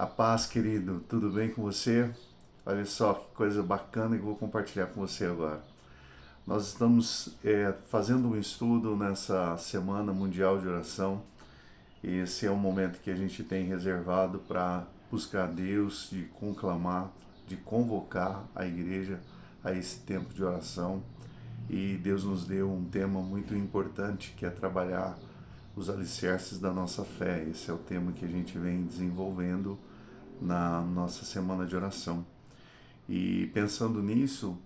A paz, querido, tudo bem com você? Olha só que coisa bacana que eu vou compartilhar com você agora. Nós estamos fazendo um estudo nessa Semana Mundial de Oração e esse é um momento que a gente tem reservado para buscar Deus, de conclamar, de convocar a igreja a esse tempo de oração. E Deus nos deu um tema muito importante que é trabalhar os alicerces da nossa fé. Esse é o tema que a gente vem desenvolvendo na nossa semana de oração. E pensando nisso,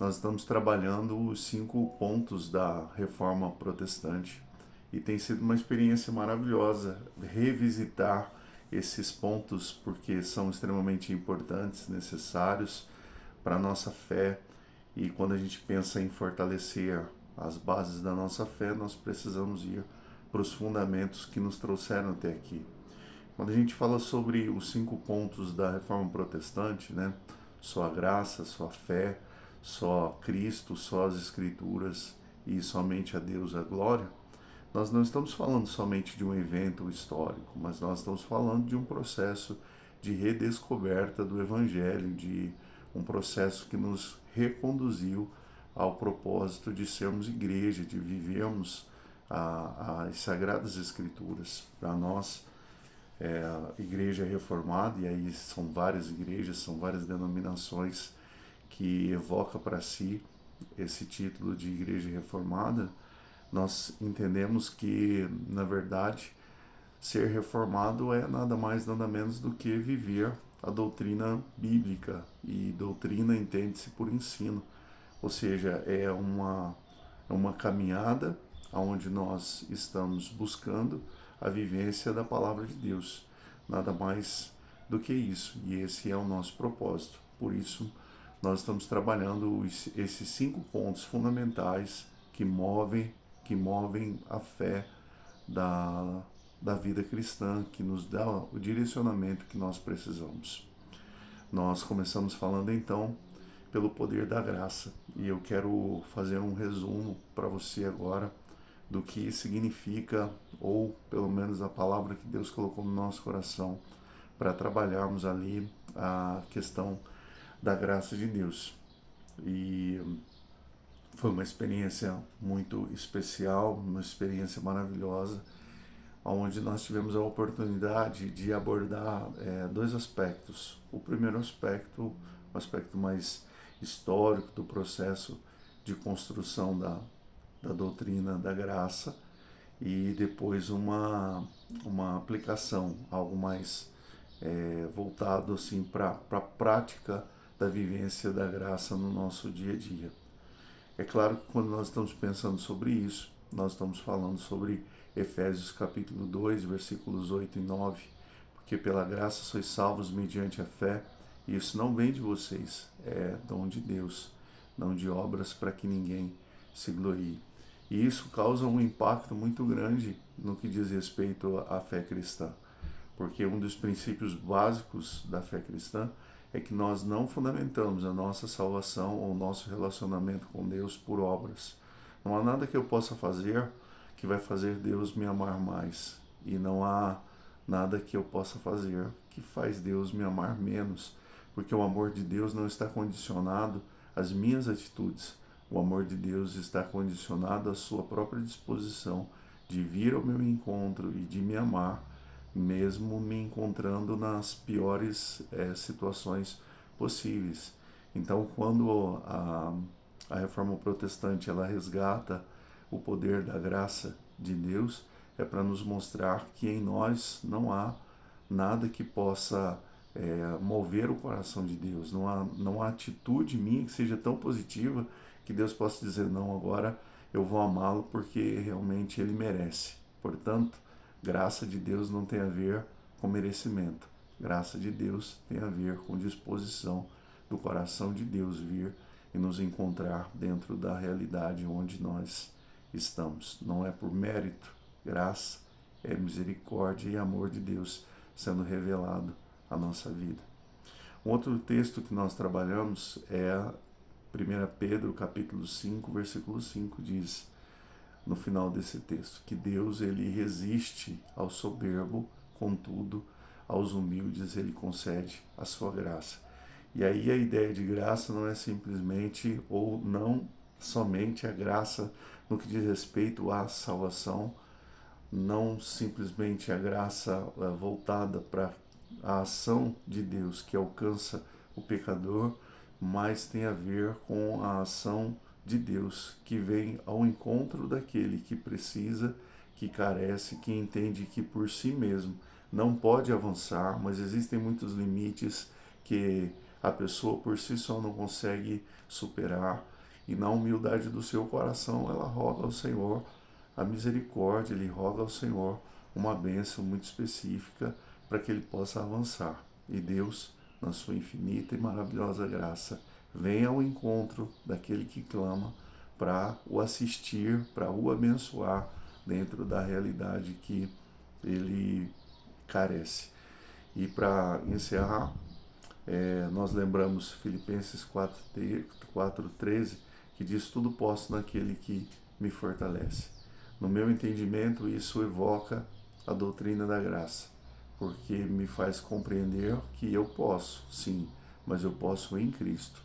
nós estamos trabalhando os 5 pontos da reforma protestante. E tem sido uma experiência maravilhosa revisitar esses pontos, porque são extremamente importantes, necessários para a nossa fé. E quando a gente pensa em fortalecer as bases da nossa fé, nós precisamos ir para os fundamentos que nos trouxeram até aqui. Quando a gente fala sobre os 5 pontos da reforma protestante, né? Só a graça, só a fé, só Cristo, só as Escrituras e somente a Deus a glória, nós não estamos falando somente de um evento histórico, mas nós estamos falando de um processo de redescoberta do Evangelho, de um processo que nos reconduziu ao propósito de sermos igreja, de vivermos as Sagradas Escrituras. Para nós, a igreja reformada, e aí são várias igrejas, são várias denominações que evoca para si esse título de igreja reformada, nós entendemos que, na verdade, ser reformado é nada mais, nada menos do que viver a doutrina bíblica, e doutrina entende-se por ensino, ou seja, é uma caminhada onde nós estamos buscando a vivência da palavra de Deus. Nada mais do que isso. E esse é o nosso propósito. Por isso, nós estamos trabalhando esses 5 pontos fundamentais que movem a fé da vida cristã, que nos dá o direcionamento que nós precisamos. Nós começamos falando então pelo poder da graça, e eu quero fazer um resumo para você agora do que significa, ou pelo menos a palavra que Deus colocou no nosso coração para trabalharmos ali a questão da graça de Deus. E foi uma experiência muito especial, uma experiência maravilhosa, onde nós tivemos a oportunidade de abordar 2 aspectos. O primeiro aspecto, o aspecto mais histórico do processo de construção da doutrina da graça, e depois uma aplicação, algo mais voltado assim para a prática da vivência da graça no nosso dia a dia. É claro que quando nós estamos pensando sobre isso, nós estamos falando sobre Efésios capítulo 2, versículos 8 e 9, porque pela graça sois salvos mediante a fé, e isso não vem de vocês, é dom de Deus, não de obras para que ninguém se glorie. E isso causa um impacto muito grande no que diz respeito à fé cristã, porque um dos princípios básicos da fé cristã é que nós não fundamentamos a nossa salvação ou o nosso relacionamento com Deus por obras. Não há nada que eu possa fazer que vai fazer Deus me amar mais, e não há nada que eu possa fazer que faz Deus me amar menos, porque o amor de Deus não está condicionado às minhas atitudes. O amor de Deus está condicionado à sua própria disposição de vir ao meu encontro e de me amar, mesmo me encontrando nas piores situações possíveis. Então, quando a reforma protestante ela resgata o poder da graça de Deus, é para nos mostrar que em nós não há nada que possa mover o coração de Deus. Não há atitude minha que seja tão positiva que Deus possa dizer, não, agora eu vou amá-lo porque realmente ele merece. Portanto, graça de Deus não tem a ver com merecimento. Graça de Deus tem a ver com disposição do coração de Deus vir e nos encontrar dentro da realidade onde nós estamos. Não é por mérito, graça é misericórdia e amor de Deus sendo revelado à nossa vida. Um outro texto que nós trabalhamos é 1 Pedro capítulo 5, versículo 5, diz no final desse texto que Deus ele resiste ao soberbo, contudo aos humildes Ele concede a sua graça. E aí a ideia de graça não é simplesmente ou não somente a graça no que diz respeito à salvação, não simplesmente a graça voltada para a ação de Deus que alcança o pecador, mas tem a ver com a ação de Deus que vem ao encontro daquele que precisa, que carece, que entende que por si mesmo não pode avançar, mas existem muitos limites que a pessoa por si só não consegue superar, e na humildade do seu coração ela roga ao Senhor a misericórdia, ele roga ao Senhor uma bênção muito específica para que ele possa avançar. E Deus, na sua infinita e maravilhosa graça, vem ao encontro daquele que clama para o assistir, para o abençoar dentro da realidade que ele carece. E para encerrar, nós lembramos Filipenses 4:13, que diz: tudo posso naquele que me fortalece. No meu entendimento, isso evoca a doutrina da graça, porque me faz compreender que eu posso, sim, mas eu posso em Cristo.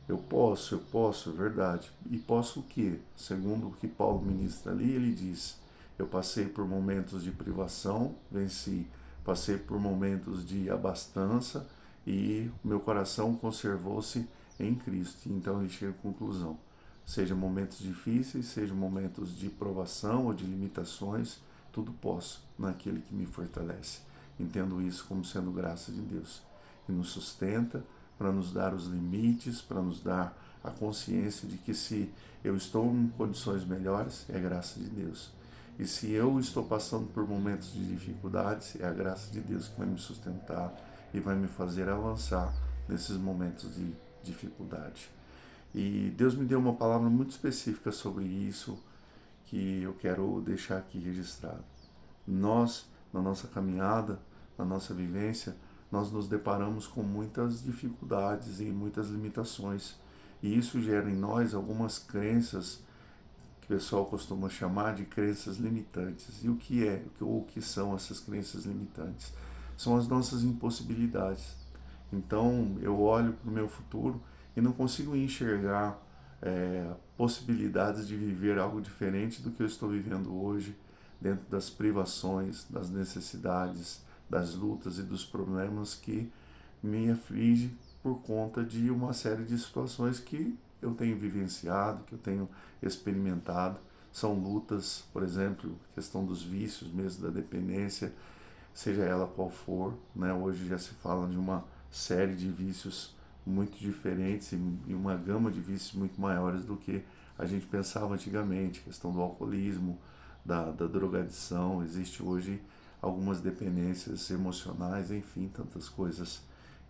Eu posso, é verdade. E posso o quê? Segundo o que Paulo ministra ali, ele diz: eu passei por momentos de privação, venci. Passei por momentos de abastança e meu coração conservou-se em Cristo. Então ele chega à conclusão: seja momentos difíceis, seja momentos de provação ou de limitações, tudo posso naquele que me fortalece. Entendo isso como sendo graça de Deus, que nos sustenta para nos dar os limites, para nos dar a consciência de que se eu estou em condições melhores, é graça de Deus. E se eu estou passando por momentos de dificuldades, é a graça de Deus que vai me sustentar e vai me fazer avançar nesses momentos de dificuldade. E Deus me deu uma palavra muito específica sobre isso que eu quero deixar aqui registrado. Nós, na nossa caminhada, na nossa vivência, nós nos deparamos com muitas dificuldades e muitas limitações. E isso gera em nós algumas crenças que o pessoal costuma chamar de crenças limitantes. E o que é, ou o que são essas crenças limitantes? São as nossas impossibilidades. Então eu olho para o meu futuro e não consigo enxergar possibilidades de viver algo diferente do que eu estou vivendo hoje, dentro das privações, das necessidades, das lutas e dos problemas que me aflige por conta de uma série de situações que eu tenho vivenciado, que eu tenho experimentado. São lutas, por exemplo, questão dos vícios mesmo, da dependência, seja ela qual for, né? Hoje já se fala de uma série de vícios muito diferentes e uma gama de vícios muito maiores do que a gente pensava antigamente. A questão do alcoolismo, da drogadição, existe hoje algumas dependências emocionais, enfim, tantas coisas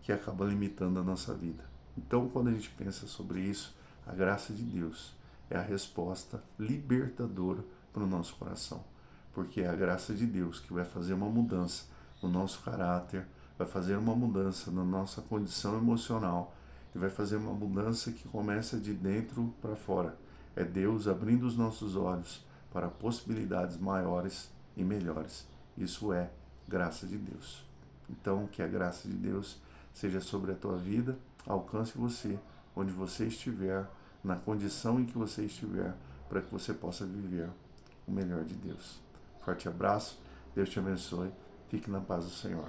que acabam limitando a nossa vida. Então, quando a gente pensa sobre isso, a graça de Deus é a resposta libertadora para o nosso coração, porque é a graça de Deus que vai fazer uma mudança no nosso caráter, vai fazer uma mudança na nossa condição emocional e vai fazer uma mudança que começa de dentro para fora. É Deus abrindo os nossos olhos para possibilidades maiores e melhores. Isso é graça de Deus. Então, que a graça de Deus seja sobre a tua vida, alcance você onde você estiver, na condição em que você estiver, para que você possa viver o melhor de Deus. Forte abraço, Deus te abençoe, fique na paz do Senhor.